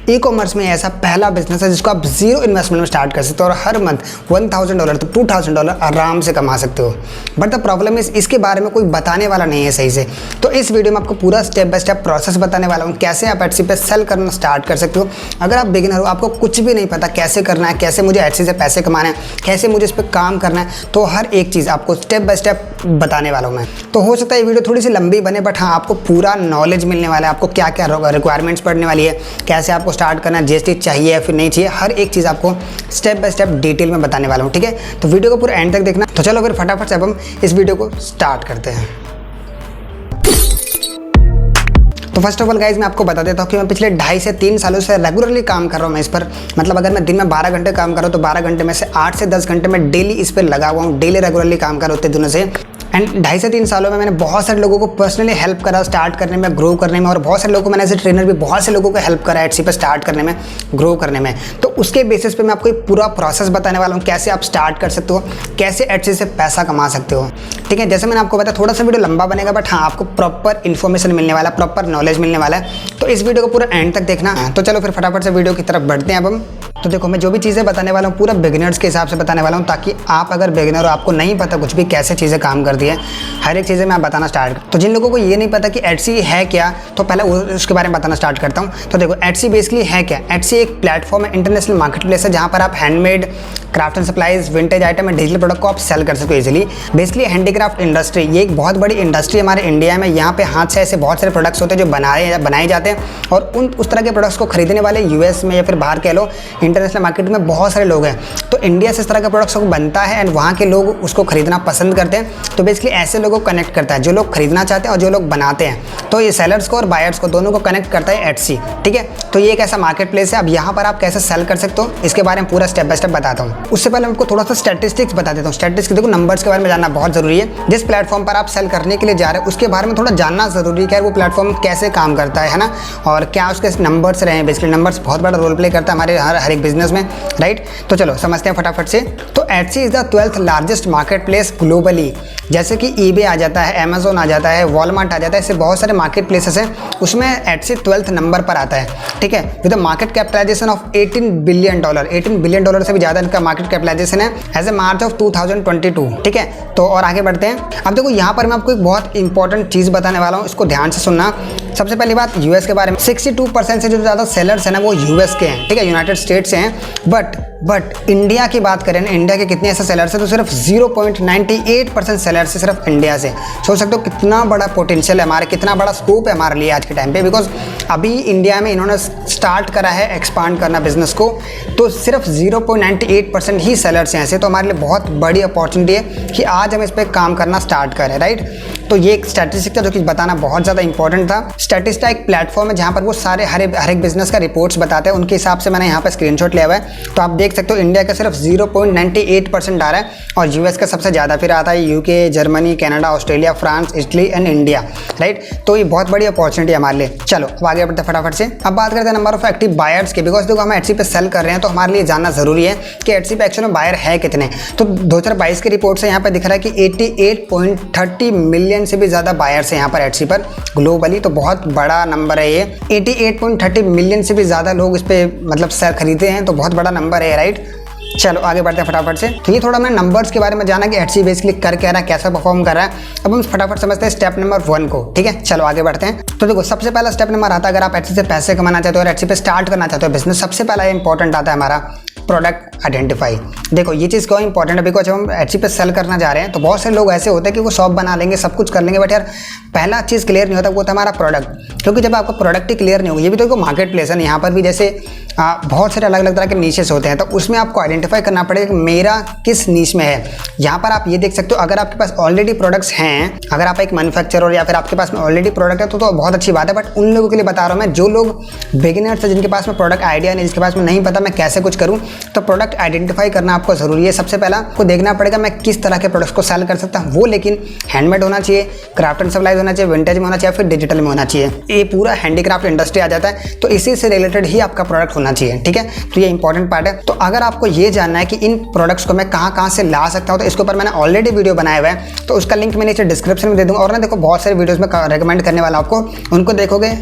E commerce में ऐसा पहला बिजनेस है जिसको आप जीरो इन्वेस्टमेंट में स्टार्ट कर सकते हो और हर मंथ $1000 तो $2000 आराम से कमा सकते हो। बट द प्रॉब्लम इज इसके बारे में कोई बताने वाला नहीं है सही से। तो इस वीडियो में आपको पूरा स्टेप बाय स्टेप प्रोसेस बताने वाला हूँ, कैसे आप एडसी पे सेल करना स्टार्ट कर सकते हो। अगर आप बिगिनर हो, आपको कुछ भी नहीं पता कैसे करना है, कैसे मुझे एडसी से पैसे कमाने हैं, कैसे मुझे इस पर काम करना है, तो हर एक चीज़ आपको स्टेप बाय स्टेप बताने वाला हूँ मैं। तो हो सकता है ये वीडियो थोड़ी सी लंबी बने, बट हाँ आपको पूरा नॉलेज मिलने वाला है। आपको क्या क्या रिक्वायरमेंट्स पड़ने वाली है, कैसे आपको स्टार्ट करना है, जीएसटी चाहिए या फिर नहीं चाहिए, हर एक चीज़ आपको स्टेप बाय स्टेप डिटेल में बताने वाला हूँ। ठीक है, तो वीडियो को पूरा एंड तक देखना। तो चलो फिर फटाफट से अब हम इस वीडियो को स्टार्ट करते हैं। तो फर्स्ट ऑफ ऑल गाइज मैं आपको बता देता हूँ कि मैं पिछले 2.5 से 3 सालों से रेगुलरली काम कर रहा हूँ मैं इस पर। मतलब अगर मैं दिन में 12 घंटे काम कर रहा हूँ तो 12 घंटे में से 8 से 10 घंटे मैं डेली इस पर लगा हुआ हूँ, डेली रेगुलरली काम कर रहा हूँ उतने दिनों से। एंड 2.5 से 3 सालों में मैंने बहुत सारे लोगों को पर्सनली हेल्प करा स्टार्ट करने में, ग्रो करने में, और बहुत सारे लोगों को मैंने एज ए ट्रेनर भी बहुत से लोगों को हेल्प करा एडसी पे स्टार्ट करने में, ग्रो करने में। तो उसके बेसिस पे मैं आपको एक पूरा प्रोसेस बताने वाला हूँ, कैसे आप स्टार्ट कर सकते हो, कैसे एडसी से पैसा कमा सकते हो। ठीक है, जैसे मैंने आपको बताया थोड़ा सा वीडियो लंबा बनेगा, बट हाँ आपको प्रॉपर इन्फॉर्मेशन मिलने वाला है, प्रॉपर नॉलेज मिलने वाला है। तो इस वीडियो को पूरा एंड तक देखना है। तो चलो फिर फटाफट से वीडियो की तरफ बढ़ते हैं अब हम। तो देखो मैं जो भी चीज़ें बताने वाला हूँ पूरा बिगिनर्स के हिसाब से बताने वाला हूँ, ताकि आप अगर बिगिनर हो, आपको नहीं पता कुछ भी कैसे चीज़ें काम करती है, हर एक चीज़ें मैं बताना स्टार्ट कर। तो जिन लोगों को ये नहीं पता कि एडसी है क्या, तो पहले उसके बारे में बताना स्टार्ट करता हूँ। तो देखो एडसी बेसिकली है क्या। एडसी एक प्लेटफॉर्म है, इंटरनेशनल मार्केट प्लेस है, जहाँ पर आप handmade, craft and supplies, vintage item and digital product को आप सेल कर सकते हो इजीली। बेसिकली हैंडीक्राफ्ट इंडस्ट्री ये एक बहुत बड़ी इंडस्ट्री हमारे इंडिया में। यहाँ पे हाथ से ऐसे बहुत सारे प्रोडक्ट्स होते हैं जो बनाए जाते हैं, और उस तरह के प्रोडक्ट्स को खरीदने वाले यूएस में या फिर बाहर कह लो इंटरनेशनल मार्केट में बहुत सारे लोग हैं। तो इंडिया से इस तरह का प्रोडक्ट्स को बनता है एंड वहाँ के लोग उसको खरीदना पसंद करते हैं। तो बेसिकली ऐसे लोगों को कनेक्ट करता है, जो लोग खरीदना चाहते हैं और जो लोग बनाते हैं। तो ये सेलर्स को और बायर्स को दोनों को कनेक्ट करता है एडसी। ठीक है, तो ये एक ऐसा मार्केट प्लेस है। अब यहाँ पर आप कैसे सेल कर सकते हो इसके बारे में पूरा स्टेप बाय स्टेप बताता हूँ। उससे पहले मैं आपको थोड़ा सा स्टैटिस्टिक्स बता देता हूँ। स्टैटिस्टिक्स देखो, नंबर्स के बारे में जानना बहुत जरूरी है। जिस प्लेटफॉर्म पर आप सेल करने के लिए जा रहे हैं उसके बारे में थोड़ा जानना जरूरी है, क्या वो प्लेटफॉर्म कैसे काम करता है ना, और क्या उसके नंबर्स रहे हैं। बेसिकली नंबर्स बहुत बड़ा रोल प्ले करता है हमारे हर एक बिजनेस में, राइट। तो चलो समझते हैं फटाफट से। तो Etsy is the 12th largest market place globally. जैसे कि ईबे आ जाता है, अमेजोन आ जाता है, वॉलमार्ट आ जाता है, ऐसे बहुत सारे मार्केट प्लेसेस हैं, उसमें एडसी 12th नंबर पर आता है। ठीक है, with market capitalisation of $18 billion. $18 billion से भी ज़्यादा इनका मार्केट कैपिटलाइजेशन है एज ए मार्च ऑफ 2022। ठीक है, तो और आगे बढ़ते हैं। अब देखो यहाँ पर मैं आपको एक बहुत इंपॉर्टेंट चीज़ बताने वाला हूँ, इसको ध्यान से सुनना। सबसे पहली बात यूएस के बारे में। 62% से जो ज़्यादा सेलर्स हैं ना वो यूएस के हैं। ठीक है, यूनाइटेड स्टेट्स से हैं। बट इंडिया की बात करें ना, इंडिया के कितने ऐसे सेलर्स हैं, तो सिर्फ 0.98% सेलर्स है सिर्फ इंडिया से। सोच सकते हो कितना बड़ा पोटेंशियल है हमारे, कितना बड़ा स्कोप है हमारे लिए आज के टाइम पे। बिकॉज अभी इंडिया में इन्होंने स्टार्ट करा है एक्सपांड करना बिजनेस को, तो सिर्फ 0.98% ही सेलर्स हैं ऐसे। तो हमारे लिए बहुत बड़ी अपॉर्चुनिटी है कि आज हम इस पर काम करना स्टार्ट करें, राइट। तो ये एक स्टैटिस्टिक था जो कि बताना बहुत ज़्यादा इंपॉर्टेंट था। स्टैटिस्टिक एक प्लेटफॉर्म है जहाँ पर वो सारे हर एक बिजनेस का रिपोर्ट्स बताते हैं, उनके हिसाब से मैंने यहाँ पर स्क्रीनशॉट लिया हुआ है। तो आप देख सकते हो इंडिया का सिर्फ 0.98% आ रहा है, और यूएस का सबसे ज़्यादा फिर आता है UK, Germany, Canada, Australia, France, Italy and India, right. तो ये बहुत बड़ी अपॉर्चुनिटी है हमारे लिए। चलो अब आगे बढ़ते हैं फटाफट से। अब बात करते हैं नंबर ऑफ एक्टिव बायर्स के। बिकॉज देखो हम एडसी पे सेल कर रहे हैं तो हमारे लिए जानना जरूरी है कि एडसी पे एक्चुअली में बायर है कितने। तो 2022 की रिपोर्ट से यहाँ पर दिख रहा है कि 88.30 मिलियन से भी ज़्यादा बायर्स हैं यहाँ पर एडसी पर ग्लोबली। तो बहुत बड़ा नंबर है ये। 88.30 मिलियन से भी ज़्यादा लोग इस पर मतलब सेल खरीदे हैं, तो बहुत बड़ा नंबर है, राइट। चलो आगे बढ़ते हैं फटाफट से। तो ये थोड़ा मैंने नंबर्स के बारे में जाना कि एडसी बेसिकली कर क्या रहा है, कैसा परफॉर्म कर रहा है। अब हम फटाफट समझते हैं स्टेप नंबर 1 को। ठीक है, चलो आगे बढ़ते हैं। तो देखो सबसे पहला स्टेप नंबर आता है, अगर आप एडसी से पैसे कमाना चाहते हो और एडसी पे स्टार्ट करना चाहते हो बिजनेस, सबसे पहला इंपॉर्टेंट आता है हमारा प्रोडक्ट आइडेंटिफाई। देखो ये चीज़ क्यों इंपॉर्टेंट है, बिकॉज जब हम एडसी पे सेल करना जा रहे हैं तो बहुत से लोग ऐसे होते हैं कि वो शॉप बना लेंगे, सब कुछ कर लेंगे, बट यार पहला चीज़ क्लियर नहीं होता, वो था हमारा प्रोडक्ट। क्योंकि जब आपका प्रोडक्ट ही क्लियर नहीं होगा, ये भी तो मार्केट प्लेस है, यहाँ पर भी जैसे बहुत सारे अलग अलग तरह के नीशेस होते हैं, तो उसमें आपको आइडेंटिफाई करना पड़ेगा कि मेरा किस नीश में है। यहाँ पर आप ये देख सकते हो, अगर आपके पास ऑलरेडी प्रोडक्ट्स हैं, अगर आप एक मैन्युफैक्चरर हो या फिर आपके पास में ऑलरेडी प्रोडक्ट है तो बहुत अच्छी बात है। बट उन लोगों के लिए बता रहा हूँ मैं, जो लोग बिगिनर्स हैं, जिनके पास में प्रोडक्ट आइडिया नहीं, जिसके पास में नहीं पता मैं कैसे कुछ करूँ, तो प्रोडक्ट आइडेंटिफाई करना आपको ज़रूरी है। सबसे पहला आपको देखना पड़ेगा मैं किस तरह के प्रोडक्ट्स को सेल कर सकता हूँ। वो लेकिन हैंडमेड होना चाहिए, क्राफ्ट एंड सप्लाईज होना चाहिए, विंटेज में होना चाहिए, फिर डिजिटल में होना चाहिए। ये पूरा हैंडीक्राफ्ट इंडस्ट्री आ जाता है, तो इसी से रिलेटेड ही आपका प्रोडक्ट होना चाहिए। ठीक है, तो ये इंपॉर्टेंट पार्ट है। तो अगर आपको ये जानना है कि इन प्रोडक्ट्स को मैं कहाँ से ला सकता हूँ, तो इसके ऊपर मैंने ऑलरेडी वीडियो बनाया हुआ है, तो उसका लिंक मैं नीचे डिस्क्रिप्शन में दे दूँगा। और ना देखो बहुत सारे वीडियोज़ में रेकमेंड करने वाला आपको, उनको देखोगे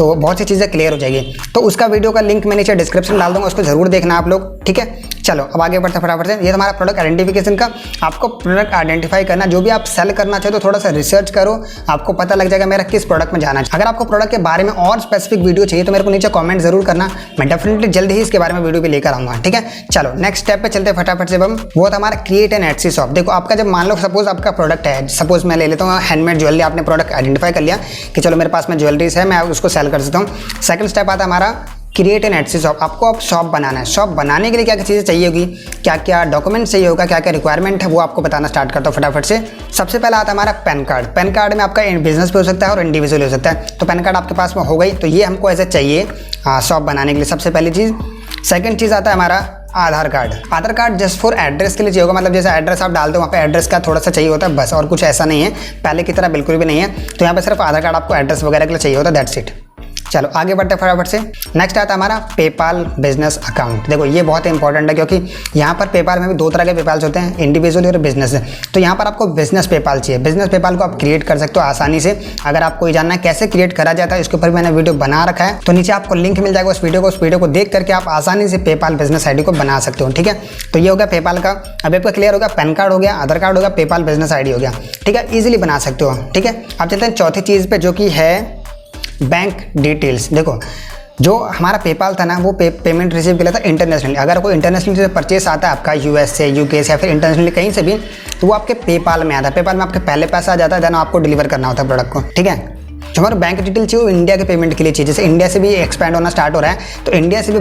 तो बहुत सी चीज़ें क्लियर हो जाएगी। तो उसका वीडियो का लिंक मैं नीचे डिस्क्रिप्शन डाल दूंगा, उसको जरूर देखना आप लोग, ठीक है। चलो अब आगे बढ़ते फटाफट से। ये हमारा प्रोडक्ट आइडेंटिफिकेशन का, आपको प्रोडक्ट आइडेंटिफाई करना, जो भी आप सेल करना चाहे तो थोड़ा सा रिसर्च करो, आपको पता लग जाएगा मेरा किस प्रोडक्ट में जाना चाहिए। अगर आपको प्रोडक्ट के बारे में और स्पेसिफिक वीडियो चाहिए तो मेरे को नीचे कमेंट जरूर करना, मैं डेफिनेटली जल्द ही इसके बारे में वीडियो भी लेकर आऊंगा, ठीक है। चलो नेक्स्ट स्टेप पे चलते फटाफट से। हम वो था हमारा क्रिएट एन एटसी शॉप। देखो आपका जब मान लो सपोज आपका प्रोडक्ट है, सपोज मैं ले लेता हूँ हैंडमेड ज्वेलरी, आपने प्रोडक्ट आइडेंटिफाई कर लिया कि चलो मेरे पास में ज्वेलरीज है, मैं उसको सेल कर सकता हूँ। सेकंड स्टेप आता है हमारा क्रिएट एन एटसी शॉप। आपको अब शॉप बनाना है। शॉप बनाने के लिए क्या क्या चीज़ें चाहिए होगी, क्या क्या डॉक्यूमेंट चाहिए होगा, क्या क्या रिक्वायरमेंट है, वो आपको बताना स्टार्ट करता हूँ फटाफट से। सबसे पहला आता है हमारा पैन कार्ड। पैन कार्ड में आपका बिजनेस भी हो सकता है और इंडिविजुअल हो सकता है, तो पैन कार्ड आपके पास में हो गई, तो ये हमको ऐसे चाहिए शॉप बनाने के लिए, सबसे पहली चीज़। सेकंड चीज़ आता है हमारा Aadhaar card. Aadhaar card just for address के लिए चाहिए होगा, मतलब जैसे एड्रेस आप डालते हो वहाँ पे एड्रेस का थोड़ा सा चाहिए होता है बस, और कुछ ऐसा नहीं है, पहले की तरह बिल्कुल भी नहीं है। तो यहाँ पे सिर्फ आधार कार्ड आपको एड्रेस वगैरह के लिए चाहिए होता है, दैट्स इट। चलो आगे बढ़ते हैं फटाफट से। नेक्स्ट आता है हमारा पेपाल बिजनेस अकाउंट। देखो ये बहुत इंपॉर्टेंट है, क्योंकि यहाँ पर पेपाल में भी दो तरह के पेपाल्स होते हैं, इंडिविजुअल और बिजनेस। तो यहाँ पर आपको बिजनेस पेपाल चाहिए। बिजनेस पेपाल को आप क्रिएट कर सकते हो आसानी से। अगर आपको ये जानना है कैसे क्रिएट करा जाता है, इसके ऊपर मैंने वीडियो बना रखा है, तो नीचे आपको लिंक मिल जाएगा उस वीडियो को देख करके आप आसानी से पेपाल बिजनेस आईडी को बना सकते हो, ठीक है। तो ये हो गया पेपाल का। अब आपका क्लियर होगा, पैन कार्ड हो गया, आधार कार्ड हो गया, पेपाल बिजनेस आईडी हो गया, ठीक है, इजीली बना सकते हो, ठीक है। अब चलते हैं चौथी चीज़ पे, जो कि है बैंक डिटेल्स। देखो जो हमारा पेपाल था ना, वो पेमेंट रिसीव किया था इंटरनेशनली। अगर कोई इंटरनेशनली से परचेस आता है आपका यूएस से, यूके से, या फिर इंटरनेशनली कहीं से भी, तो वो आपके पेपाल में आता है। पेपाल में आपके पहले पैसा आ जाता है, देन आपको डिलीवर करना होता है प्रोडक्ट को, ठीक है। जो हमारा बैंक डिटेल चाहिए वो इंडिया के पेमेंट के लिए चाहिए। जैसे इंडिया से भी एक्सपैंड होना स्टार्ट हो रहा है, तो इंडिया से भी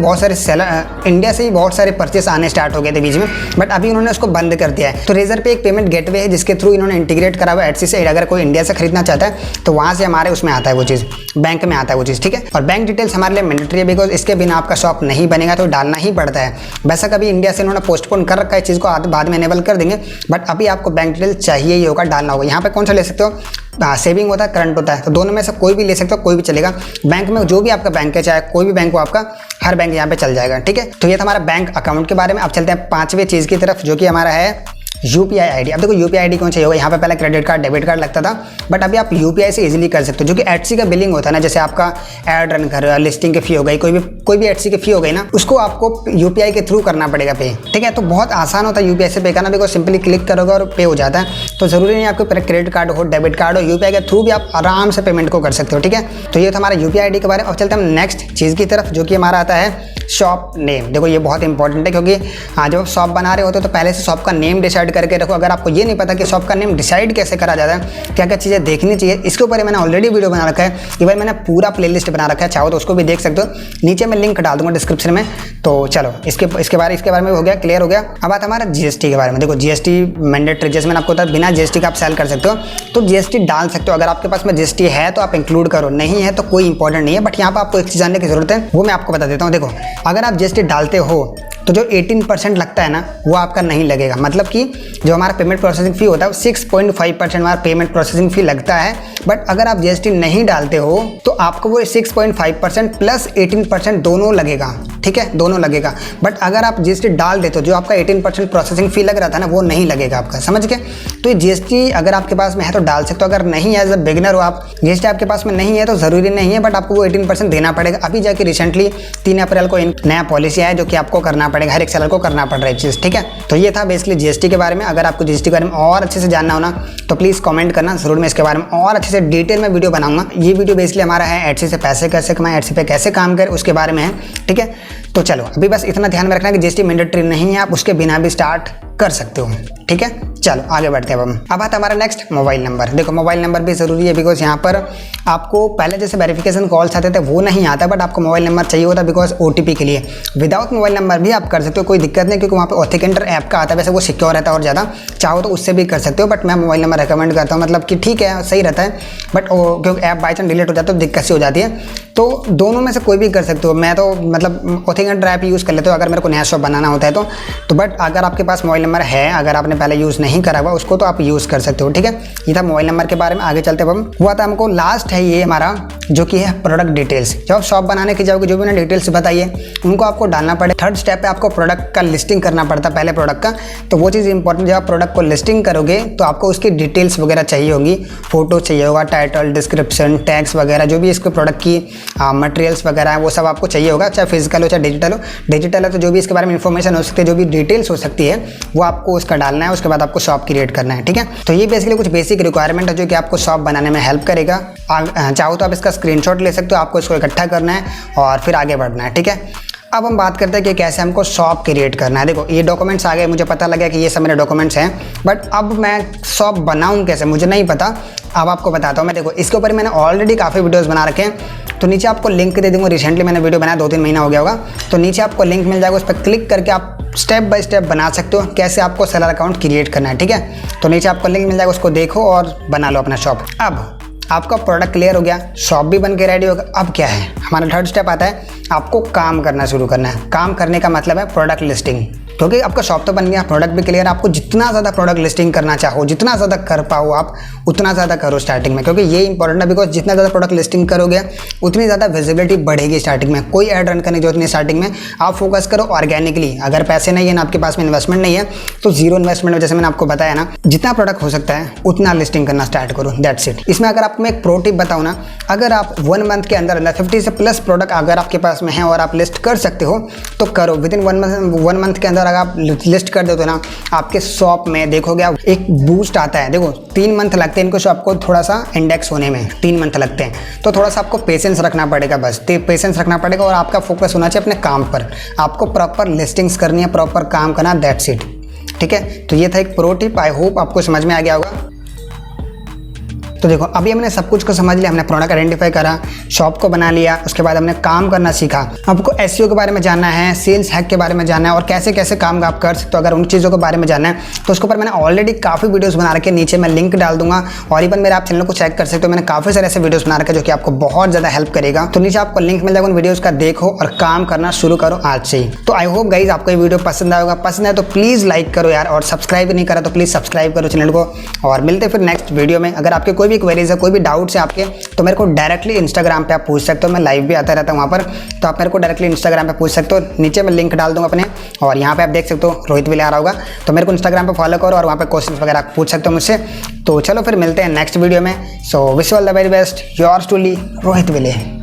बहुत सारे परचेस आने स्टार्ट हो गए थे बीच में, बट अभी उन्होंने उसको बंद कर दिया है। तो रेजर पे एक पेमेंट गेटवे है जिसके थ्रू इन्होंने इंटीग्रेट करा हुआ एटसी से। अगर कोई इंडिया से खरीदना चाहता है तो वहाँ से हमारे उसमें आता है वो चीज़, बैंक में आता है वो चीज़, ठीक है। और बैंक डिटेल्स हमारे लिए मैंडेटरी है, बिकॉज इसके बिना आपका शॉप नहीं बनेगा, तो डालना ही पड़ता है। वैसा कभी इंडिया से इन्होंने पोस्टपोन कर रखा है चीज़ को, बाद में इनेबल कर देंगे, बट अभी आपको बैंक डिटेल चाहिए ही होगा, डालना होगा। यहाँ पे कौन सा ले सकते हो, सेविंग होता है, करंट होता है, तो दोनों में से कोई भी ले सकते हो, कोई भी चलेगा। बैंक में जो भी आपका बैंक है, चाहे कोई भी बैंक हो आपका, हर बैंक यहाँ पे चल जाएगा, ठीक है। तो ये था हमारा बैंक अकाउंट के बारे में। अब चलते हैं पांचवें चीज़ की तरफ, जो कि हमारा है यूपीआई आईडी। अब देखो यूपीआई आईडी कौन चाहिए होगा, यहाँ पे पहले क्रेडिट कार्ड डेबिट कार्ड लगता था, बट अभी आप यूपीआई से इजीली कर सकते हो। जो कि एटसी का बिलिंग होता है ना, जैसे आपका ऐड रन कर, लिस्टिंग की फी हो गई, कोई भी एटसी की फी हो गई ना, उसको आपको यूपीआई के थ्रू करना पड़ेगा पे, ठीक है। तो बहुत आसान होता है यूपीआई से पे करना, बिकॉज सिंपली क्लिक करोगे और पे हो जाता है। तो जरूरी नहीं आपको क्रेडिट कार्ड हो, डेबिट कार्ड हो, यूपीआई के थ्रू भी आप आराम से पेमेंट को कर सकते हो, ठीक है। तो ये था हमारा यूपीआई आईडी के बारे में। अब चलते हैं नेक्स्ट चीज़ की तरफ, जो कि हमारा आता है शॉप नेम। देखो ये बहुत इंपॉर्टेंट है, क्योंकि जब आप शॉप बना रहे होते हो तो पहले से शॉप का नेम डिसाइड करके रखो। अगर आपको ये नहीं पता कि शॉप का नेम डिसाइड कैसे करा जाता है, क्या क्या चीज़ें देखनी चाहिए, इसके ऊपर मैंने ऑलरेडी वीडियो बना रखा है। इवन मैंने पूरा प्लेलिस्ट बना रखा है, चाहो तो उसको भी देख सकते हो, नीचे मैं लिंक डाल दूंगा डिस्क्रिप्शन में। तो चलो इसके बारे में हो गया, क्लियर हो गया। अब बात हमारा जीएसटी के बारे में। देखो जीएसटी मैंडेटरी, जैसे मैंने आपको बताया, बिना जीएसटी का आप सेल कर सकते हो, तो जीएसटी डाल सकते हो। अगर आपके पास में जीएसटी है तो आप इंक्लूड करो, नहीं है तो कोई इंपॉर्टेंट नहीं है। बट यहाँ पर आपको एक चीज़ जानने की जरूरत है, वो मैं आपको बता देता हूँ। देखो अगर आप जीएसटी डालते हो तो जो 18% लगता है ना, वो आपका नहीं लगेगा। मतलब कि जो हमारा पेमेंट प्रोसेसिंग फ़ी होता है, 6.5% हमारा पेमेंट प्रोसेसिंग फ़ी लगता है। बट अगर आप जीएसटी नहीं डालते हो तो आपको वो 6.5% प्लस 18% दोनों लगेगा, ठीक है, दोनों लगेगा। बट अगर आप जीएसटी डाल देते हो, जो आपका 18% प्रोसेसिंग फ़ी लग रहा था ना, वो नहीं लगेगा आपका, समझ गए। तो ये जीएसटी अगर आपके पास में है तो डाल सकते हो, अगर नहीं है, एज अ बिगिनर हो आप, जीएसटी आपके पास में नहीं है तो ज़रूरी नहीं है, बट आपको वो 18% देना पड़ेगा। अभी जाके रिसेंटली 3 अप्रैल को नया पॉलिसी आया, जो कि आपको करना पड़ेगा, हर एक सेलर को करना पड़ रहा है चीज़, ठीक है। तो ये था बेसिकली जीएसटी के बारे में। अगर आपको जीएसटी के बारे में और अच्छे से जानना हो ना, तो प्लीज़ कमेंट करना, जरूर मैं इसके बारे में और अच्छे से डिटेल में वीडियो बनाऊंगा। ये वीडियो बेसिकली हमारा है एटसी से पैसे कैसे कमाएं, एटसी पे कैसे काम करें, उसके बारे में है, ठीक है। तो चलो अभी बस इतना ध्यान में रखना कि जीएसटी मैंडेटरी नहीं है, आप उसके बिना भी स्टार्ट कर सकते हो, ठीक है। चलो आगे बढ़ते हैं अब आता हमारा नेक्स्ट मोबाइल नंबर। देखो मोबाइल नंबर भी ज़रूरी है, बिकॉज यहाँ पर आपको पहले जैसे वेरिफिकेशन कॉल्स आते थे वो नहीं आता, बट आपको मोबाइल नंबर चाहिए होता, बिकॉज ओटीपी के लिए। विदाउट मोबाइल नंबर भी आप कर सकते हो, कोई दिक्कत नहीं, क्योंकि वहाँ पे ऑथेंटिकेटर ऐप का आता है, वैसे वो सिक्योर रहता है और ज़्यादा, चाहो तो उससे भी कर सकते हो। बट मैं मोबाइल नंबर रिकमेंड करता हूँ, मतलब कि ठीक है सही रहता है, बट क्योंकि ऐप बाई चांस डिलीट हो जाता है तो दिक्कत सी हो जाती है। तो दोनों में से कोई भी कर सकते हो। मैं तो मतलब ऑथेंटिकेटर ऐप यूज़ कर लेते हो अगर मेरे को नया शॉप बनाना होता है तो बट अगर आपके पास मोबाइल नंबर है, अगर आपने पहले यूज़ नहीं करा हुआ उसको तो आप यूज़ कर सकते हो। ठीक है, ये था मोबाइल नंबर के बारे में। आगे चलते हम हुआ था हमको लास्ट है ये हमारा जो कि है प्रोडक्ट डिटेल्स। जब आप शॉप बनाने की जाओगे जो भी मैंने डिटेल्स बताई है उनको आपको डालना पड़े। थर्ड स्टेप पे आपको प्रोडक्ट का लिस्टिंग करना पड़ता है, पहले प्रोडक्ट का। तो वो चीज़ इंपॉर्टेंट, जब आप प्रोडक्ट को लिस्टिंग करोगे तो आपको उसकी डिटेल्स वगैरह चाहिए होगी, फोटो चाहिए होगा, टाइटल, डिस्क्रिप्शन, टैग्स वगैरह, जो भी इसके प्रोडक्ट की मटेरियल्स वगैरह है वो सब आपको चाहिए होगा, चाहे फिजिकल हो चाहे डिजिटल हो। डिजिटल है तो जो भी इसके बारे में इन्फॉर्मेशन हो सकती है, जो भी डिटेल्स हो सकती है वो आपको उसका डालना है। उसके बाद आपको शॉप क्रिएट करना है। ठीक है, तो ये बेसिकली कुछ बेसिक रिक्वायरमेंट है जो कि आपको शॉप बनाने में हेल्प करेगा। चाहो तो आप इसका स्क्रीनशॉट ले सकते हो, आपको इसको इकट्ठा करना है और फिर आगे बढ़ना है। ठीक है, अब हम बात करते हैं कि कैसे हमको शॉप क्रिएट करना है। देखो ये डॉक्यूमेंट्स आ गए, मुझे पता लगा कि ये सब मेरे डॉक्यूमेंट्स हैं, बट अब मैं शॉप बनाऊं कैसे मुझे नहीं पता। अब आपको बताता हूँ मैं। देखो इसके ऊपर मैंने ऑलरेडी काफ़ी वीडियोस बना रखे हैं, तो नीचे आपको लिंक दे दूँगा। रिसेंटली मैंने वीडियो बनाया, 2-3 महीना हो गया होगा, तो नीचे आपको लिंक मिल जाएगा, उस पर क्लिक करके आप स्टेप बाय स्टेप बना सकते हो कैसे आपको सेलर अकाउंट क्रिएट करना है। ठीक है, तो नीचे आपको लिंक मिल जाएगा, उसको देखो और बना लो अपना शॉप। अब आपका प्रोडक्ट क्लियर हो गया, शॉप भी बन के रेडी होगा। अब क्या है, हमारा थर्ड स्टेप आता है, आपको काम करना शुरू करना है। काम करने का मतलब है प्रोडक्ट लिस्टिंग, क्योंकि आपका शॉप तो बन गया, प्रोडक्ट भी क्लियर। आपको जितना ज़्यादा प्रोडक्ट लिस्टिंग करना चाहो, जितना ज़्यादा कर पाओ आप उतना ज़्यादा करो स्टार्टिंग में, क्योंकि ये इंपॉर्टेंट है। बिकॉज जितना ज़्यादा प्रोडक्ट लिस्टिंग करोगे उतनी ज़्यादा विजिबिलिटी बढ़ेगी स्टार्टिंग में। कोई ऐड रन करने की जरूरत नहीं स्टार्टिंग में, आप फोकस करो ऑर्गेनिकली। अगर पैसे नहीं है ना आपके पास में, इन्वेस्टमेंट नहीं है, तो जीरो इन्वेस्टमेंट में, जैसे मैंने आपको बताया ना, जितना प्रोडक्ट हो सकता है उतना लिस्टिंग करना स्टार्ट करो। That's it. इसमें अगर आपको मैं एक प्रो टिप बताऊँ ना, अगर आप 1 मंथ के अंदर 50 से प्लस प्रोडक्ट अगर आपके पास में है और आप लिस्ट कर सकते हो तो करो। विदिन 1 मंथ के अंदर अगर आप लिस्ट कर दो तो ना आपके शॉप में देखोगे आप एक बूस्ट आता है। देखो 3 मंथ लगते हैं इनको शॉप को थोड़ा सा इंडेक्स होने में, 3 मंथ लगते हैं, तो थोड़ा सा आपको पेशेंस रखना पड़ेगा। बस पेशेंस रखना पड़ेगा और आपका फोकस होना चाहिए अपने काम पर। आपको प्रॉपर लिस्टिंग्स करनी है, प्रॉपर काम करना, दैट्स इट। ठीक है, तो ये था एक प्रो टिप। आई होप आपको समझ में आ गया होगा। तो देखो अभी हमने सब कुछ को समझ लिया, हमने प्रोडक्ट आइडेंटिफाई करा, शॉप को बना लिया, उसके बाद हमने काम करना सीखा। आपको एसईओ के बारे में जानना है, सेल्स हैक के बारे में जानना है और कैसे कैसे काम आप कर सकते हो। अगर उन चीज़ों के बारे में जानना है तो उसके ऊपर मैंने ऑलरेडी काफ़ी वीडियोस बना रखे, नीचे मैं लिंक डाल दूंगा। और इवन मेरे आप चैनल को चेक कर सकते हो, मैंने काफ़ी सारे ऐसे वीडियोस बना रखे जो कि आपको बहुत ज़्यादा हेल्प करेगा। तो नीचे आपको लिंक मिल जाएगा, उन वीडियोज़ का देखो और काम करना शुरू करो आज से ही। तो आई होप गाइज आपको ये वीडियो पसंद आएगा। पसंद है तो प्लीज़ लाइक करो यार, और सब्सक्राइब नहीं करा तो प्लीज़ सब्सक्राइब करो चैनल को। और मिलते फिर नेक्स्ट वीडियो में। अगर आपके कोई भी क्वेरीज है, कोई भी डाउट्स है आपके, तो मेरे को डायरेक्टली इंस्टाग्राम पे आप पूछ सकते हो। मैं लाइव भी आता रहता हूँ वहाँ पर, तो आप मेरे को डायरेक्टली इंस्टाग्राम पे पूछ सकते हो। नीचे मैं लिंक डाल दूँगा अपने, और यहाँ पे आप देख सकते हो रोहित विले आ रहा होगा, तो मेरे को इंस्टाग्राम पे फॉलो करो और वहाँ पे क्वेश्चन वगैरह पूछ सकते हो मुझसे। तो चलो फिर मिलते हैं नेक्स्ट वीडियो में। So wish you all the very best, yours truly Rohit Vile.